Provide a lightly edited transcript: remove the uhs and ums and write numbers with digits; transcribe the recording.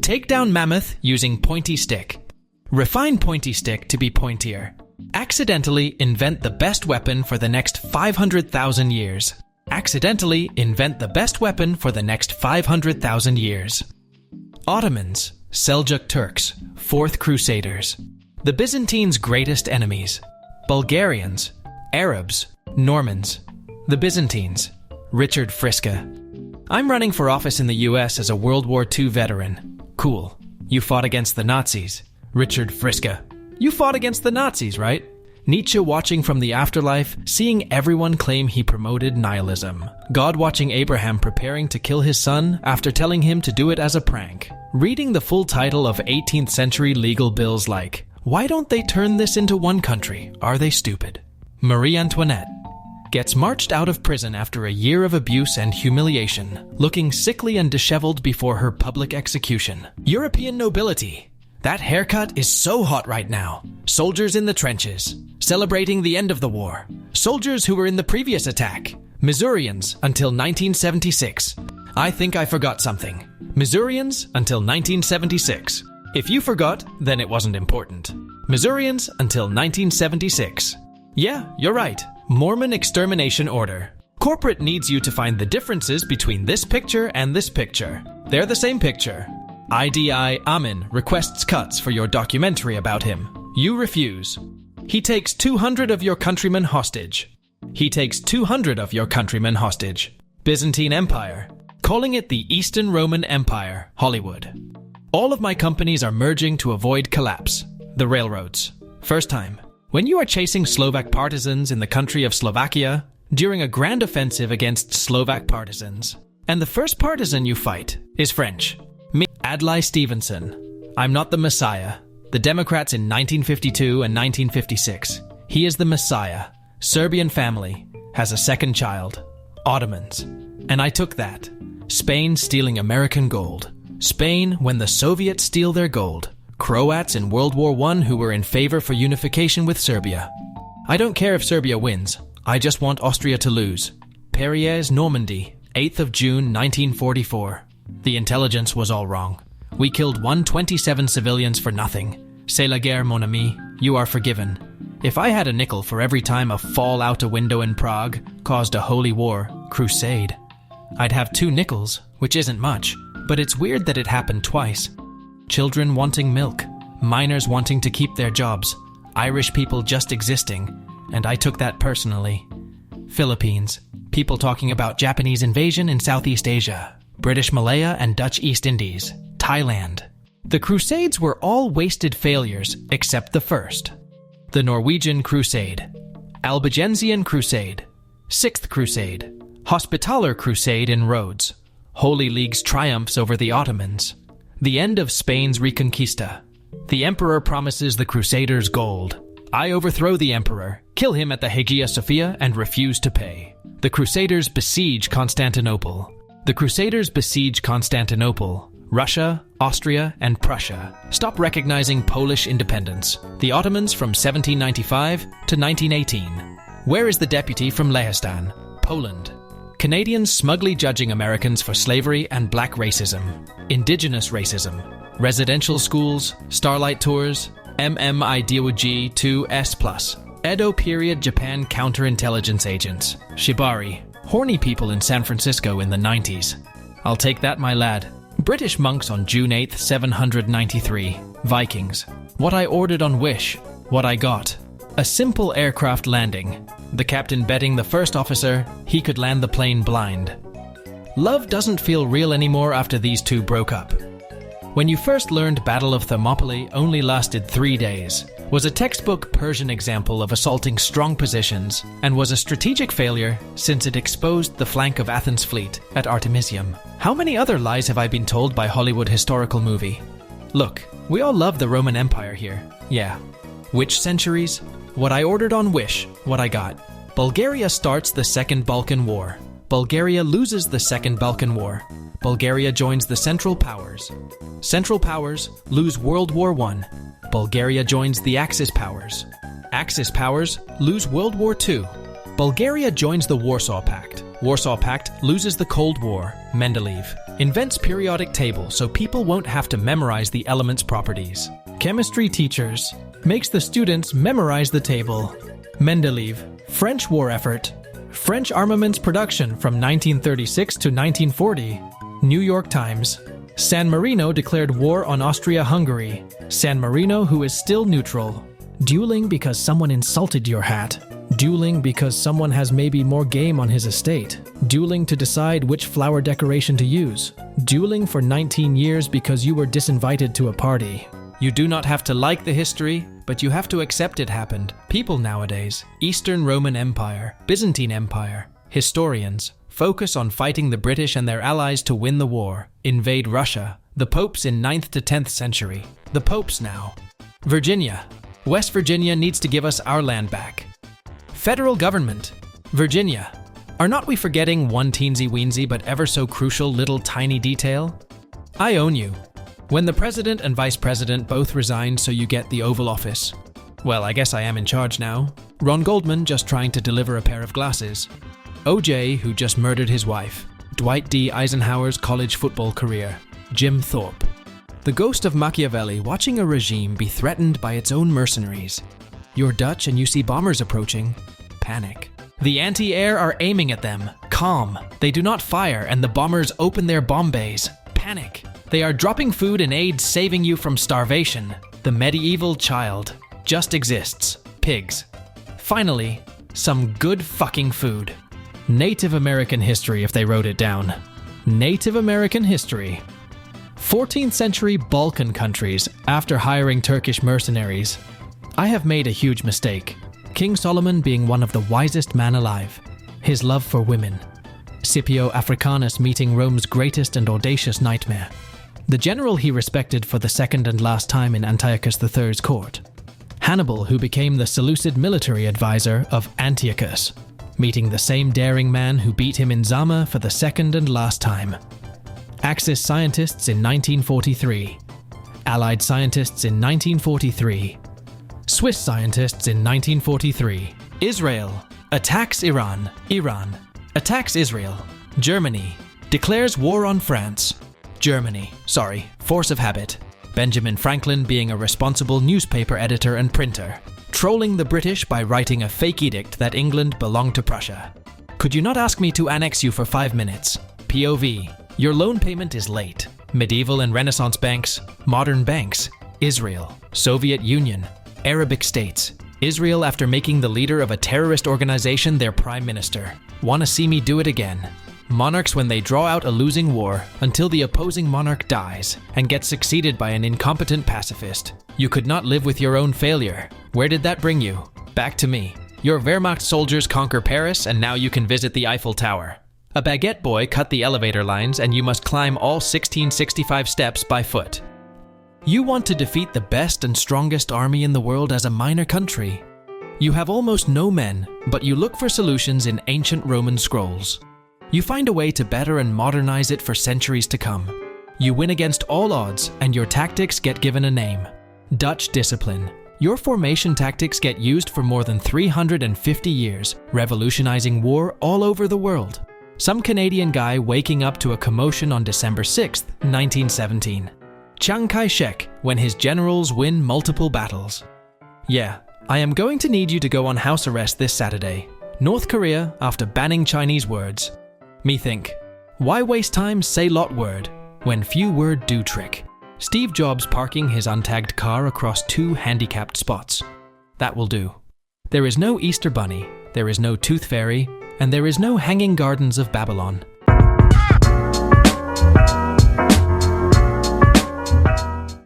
Take down mammoth using pointy stick. Refine pointy stick to be pointier. Accidentally invent the best weapon for the next 500,000 years. Accidentally invent the best weapon for the next 500,000 years. Ottomans, Seljuk Turks, Fourth Crusaders. The Byzantines' greatest enemies. Bulgarians, Arabs, Normans. The Byzantines, Richard Friska. I'm running for office in the US as a World War II veteran. Cool. You fought against the Nazis. Richard Friska. You fought against the Nazis, right? Nietzsche watching from the afterlife, seeing everyone claim he promoted nihilism. God watching Abraham preparing to kill his son after telling him to do it as a prank. Reading the full title of 18th century legal bills like, "Why don't they turn this into one country? Are they stupid?" Marie Antoinette gets marched out of prison after a year of abuse and humiliation, looking sickly and disheveled before her public execution. European nobility. That haircut is so hot right now. Soldiers in the trenches, celebrating the end of the war. Soldiers who were in the previous attack. Missourians until 1976. I think I forgot something. Missourians until 1976. If you forgot, then it wasn't important. Missourians until 1976. Yeah, you're right. Mormon extermination order. Corporate needs you to find the differences between this picture and this picture. They're the same picture. IDI Amin requests cuts for your documentary about him. You refuse. He takes 200 of your countrymen hostage. He takes 200 of your countrymen hostage. Byzantine Empire. Calling it the Eastern Roman Empire, Hollywood. All of my companies are merging to avoid collapse. The railroads. First time. When you are chasing Slovak partisans in the country of Slovakia during a grand offensive against Slovak partisans, and the first partisan you fight is French. Me, Adlai Stevenson. I'm not the Messiah. The Democrats in 1952 and 1956. He is the Messiah. Serbian family. Has a second child. Ottomans. And I took that. Spain stealing American gold. Spain when the Soviets steal their gold. Croats in World War I who were in favor for unification with Serbia. I don't care if Serbia wins. I just want Austria to lose. Perrier's Normandy, 8th of June 1944. The intelligence was all wrong. We killed 127 civilians for nothing. C'est la guerre, mon ami. You are forgiven. If I had a nickel for every time a fall out a window in Prague caused a holy war, crusade, I'd have 2 nickels, which isn't much, but it's weird that it happened twice. Children wanting milk, miners wanting to keep their jobs, Irish people just existing, and I took that personally. Philippines, people talking about Japanese invasion in Southeast Asia, British Malaya and Dutch East Indies, Thailand. The Crusades were all wasted failures except the first. The Norwegian Crusade, Albigensian Crusade, Sixth Crusade, Hospitaller Crusade in Rhodes, Holy League's triumphs over the Ottomans, the end of Spain's Reconquista. The Emperor promises the Crusaders gold. I overthrow the Emperor, kill him at the Hagia Sophia, and refuse to pay. The Crusaders besiege Constantinople. The Crusaders besiege Constantinople. Russia, Austria, and Prussia stop recognizing Polish independence. The Ottomans from 1795 to 1918. Where is the deputy from Lehistan? Poland. Canadians smugly judging Americans for slavery and black racism. Indigenous racism. Residential schools, Starlight Tours, MMIDOG 2S+. Edo period Japan counterintelligence agents. Shibari. Horny people in San Francisco in the 90s. I'll take that, my lad. British monks on June 8th, 793. Vikings. What I ordered on Wish. What I got. A simple aircraft landing. The captain betting the first officer he could land the plane blind. Love doesn't feel real anymore after these two broke up. When you first learned Battle of Thermopylae only lasted 3 days, was a textbook Persian example of assaulting strong positions, and was a strategic failure since it exposed the flank of Athens' fleet at Artemisium. How many other lies have I been told by Hollywood historical movie? Look, we all love the Roman Empire here. Yeah. Which centuries? What I ordered on Wish, what I got. Bulgaria starts the Second Balkan War. Bulgaria loses the Second Balkan War. Bulgaria joins the Central Powers. Central Powers lose World War I. Bulgaria joins the Axis Powers. Axis Powers lose World War II. Bulgaria joins the Warsaw Pact. Warsaw Pact loses the Cold War. Mendeleev. invents periodic table so people won't have to memorize the elements' properties. Chemistry teachers, makes the students memorize the table. Mendeleev, French war effort, French armaments production from 1936 to 1940. New York Times, San Marino declared war on Austria-Hungary. San Marino who is still neutral. Dueling because someone insulted your hat. Dueling because someone has maybe more game on his estate. Dueling to decide which flower decoration to use. Dueling for 19 years because you were disinvited to a party. You do not have to like the history, but you have to accept it happened. People nowadays, Eastern Roman Empire, Byzantine Empire, historians, focus on fighting the British and their allies to win the war, invade Russia, the popes in 9th to 10th century, the popes now. Virginia, West Virginia needs to give us our land back. Federal government, Virginia, are not we forgetting one teensy-weensy but ever so crucial little tiny detail? I own you. When the president and vice president both resigned so you get the Oval Office. Well, I guess I am in charge now. Ron Goldman just trying to deliver a pair of glasses. OJ, who just murdered his wife. Dwight D. Eisenhower's college football career. Jim Thorpe. The ghost of Machiavelli watching a regime be threatened by its own mercenaries. You're Dutch and you see bombers approaching. Panic. The anti-air are aiming at them. Calm. They do not fire and the bombers open their bomb bays. Panic. They are dropping food and aid saving you from starvation. The medieval child just exists. Pigs. Finally, some good fucking food. Native American history if they wrote it down. Native American history. 14th century Balkan countries after hiring Turkish mercenaries. I have made a huge mistake. King Solomon being one of the wisest man alive. His love for women. Scipio Africanus meeting Rome's greatest and audacious nightmare. The general he respected for the second and last time in Antiochus III's court. Hannibal, who became the Seleucid military advisor of Antiochus, meeting the same daring man who beat him in Zama for the second and last time. Axis scientists in 1943. Allied scientists in 1943. Swiss scientists in 1943. Israel attacks Iran. Iran attacks Israel. Germany declares war on France. Force of habit. Benjamin Franklin being a responsible newspaper editor and printer, trolling the British by writing a fake edict that England belonged to Prussia. Could you not ask me to annex you for 5 minutes? POV. Your loan payment is late. Medieval and Renaissance banks, modern banks, Israel, Soviet Union, Arabic states. Israel after making the leader of a terrorist organization their prime minister. Wanna see me do it again? Monarchs when they draw out a losing war until the opposing monarch dies and gets succeeded by an incompetent pacifist. You could not live with your own failure. Where did that bring you? Back to me. Your Wehrmacht soldiers conquer Paris and now you can visit the Eiffel Tower. A baguette boy cut the elevator lines and you must climb all 1665 steps by foot. You want to defeat the best and strongest army in the world as a minor country. You have almost no men, but you look for solutions in ancient Roman scrolls. You find a way to better and modernize it for centuries to come. You win against all odds and your tactics get given a name. Dutch discipline. Your formation tactics get used for more than 350 years, revolutionizing war all over the world. Some Canadian guy waking up to a commotion on December 6th, 1917. Chiang Kai-shek when his generals win multiple battles. Yeah, I am going to need you to go on house arrest this Saturday. North Korea after banning Chinese words. Me think, why waste time say lot word when few word do trick? Steve Jobs parking his untagged car across 2 handicapped spots. That will do. There is no Easter Bunny, there is no Tooth Fairy, and there is no Hanging Gardens of Babylon.